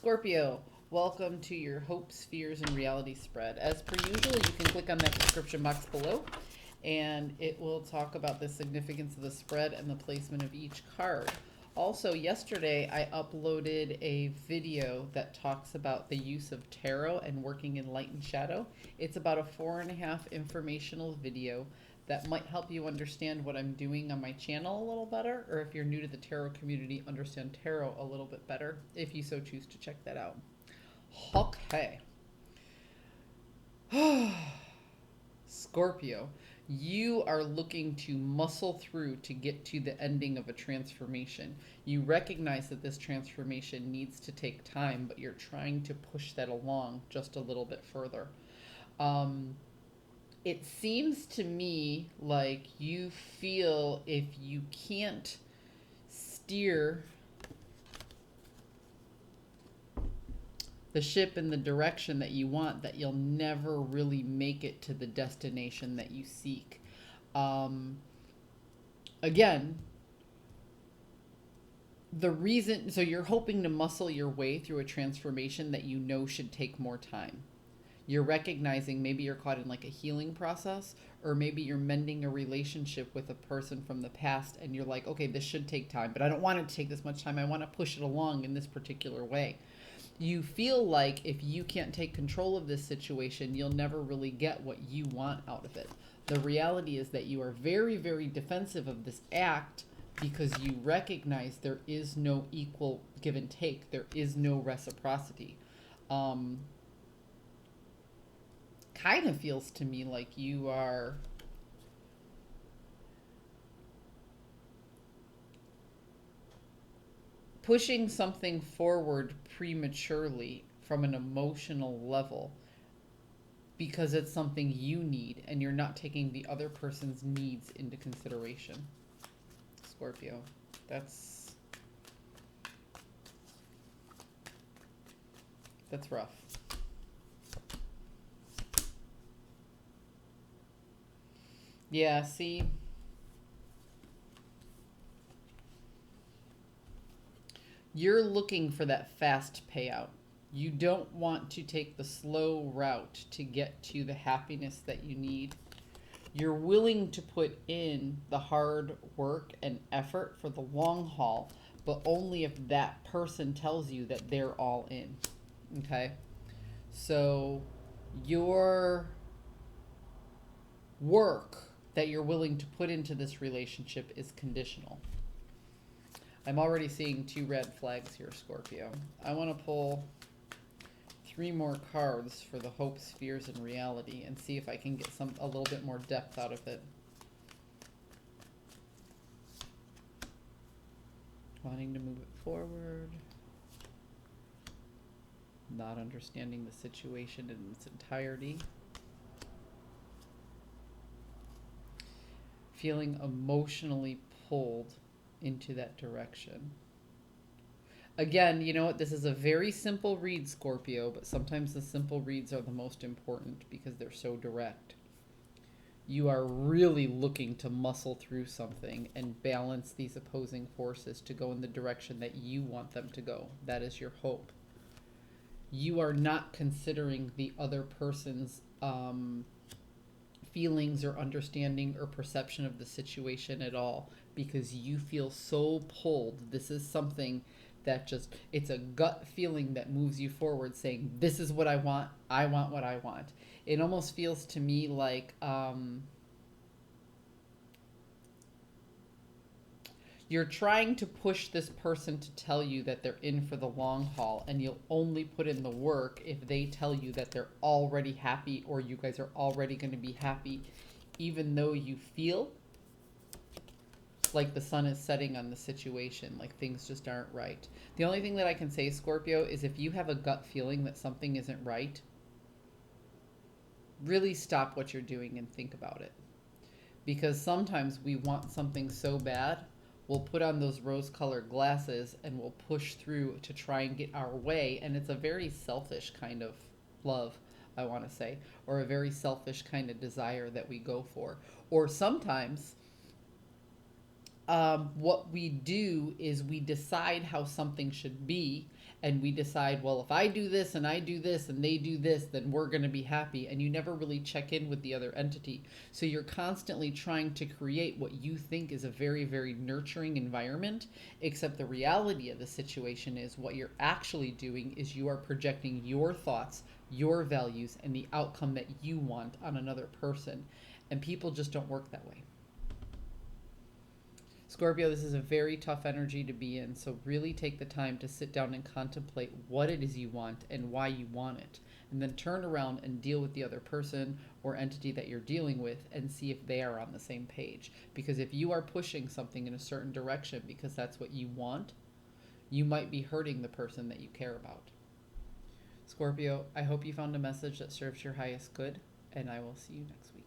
Scorpio, welcome to your hopes, fears, and reality spread. As per usual, you can click on that description box below and it will talk about the significance of the spread and the placement of each card. Also, yesterday I uploaded a video that talks about the use of tarot and working in light and shadow. It's about a 4.5 informational video that might help you understand what I'm doing on my channel a little better, or if you're new to the tarot community, understand tarot a little bit better, if you so choose to check that out. Okay. Scorpio, you are looking to muscle through to get to the ending of a transformation. You recognize that this transformation needs to take time, but you're trying to push that along just a little bit further. It seems to me like you feel if you can't steer the ship in the direction that you want, that you'll never really make it to the destination that you seek. Again, the reason, so you're hoping to muscle your way through a transformation that you know should take more time. You're recognizing maybe you're caught in like a healing process, or maybe you're mending a relationship with a person from the past and you're like, okay, this should take time, but I don't want it to take this much time. I want to push it along in this particular way. You feel like if you can't take control of this situation, you'll never really get what you want out of it. The reality is that you are very, very defensive of this act because you recognize there is no equal give and take. There is no reciprocity. Kind of feels to me like you are pushing something forward prematurely from an emotional level because it's something you need and you're not taking the other person's needs into consideration. Scorpio, that's rough. Yeah, see, you're looking for that fast payout. You don't want to take the slow route to get to the happiness that you need. You're willing to put in the hard work and effort for the long haul, but only if that person tells you that they're all in. Okay? So your work that you're willing to put into this relationship is conditional. I'm already seeing 2 red flags here, Scorpio. I want to pull 3 more cards for the hopes, fears, and reality and see if I can get a little bit more depth out of it. Wanting to move it forward. Not understanding the situation in its entirety. Feeling emotionally pulled into that direction. Again, you know what? This is a very simple read, Scorpio, but sometimes the simple reads are the most important because they're so direct. You are really looking to muscle through something and balance these opposing forces to go in the direction that you want them to go. That is your hope. You are not considering the other person's feelings or understanding or perception of the situation at all because you feel so pulled. This is something that just, it's a gut feeling that moves you forward saying, this is what I want what I want. It almost feels to me like you're trying to push this person to tell you that they're in for the long haul, and you'll only put in the work if they tell you that they're already happy or you guys are already going to be happy, even though you feel like the sun is setting on the situation, like things just aren't right. The only thing that I can say, Scorpio, is if you have a gut feeling that something isn't right, really stop what you're doing and think about it. Because sometimes we want something so bad, we'll put on those rose-colored glasses and we'll push through to try and get our way. And it's a very selfish kind of love, I want to say, or a very selfish kind of desire that we go for. Or sometimes what we do is we decide how something should be, and we decide, well, if I do this and I do this and they do this, then we're going to be happy. And you never really check in with the other entity. So you're constantly trying to create what you think is a very, very nurturing environment, except the reality of the situation is what you're actually doing is you are projecting your thoughts, your values, and the outcome that you want on another person. And people just don't work that way. Scorpio, this is a very tough energy to be in, so really take the time to sit down and contemplate what it is you want and why you want it. And then turn around and deal with the other person or entity that you're dealing with and see if they are on the same page. Because if you are pushing something in a certain direction because that's what you want, you might be hurting the person that you care about. Scorpio, I hope you found a message that serves your highest good, and I will see you next week.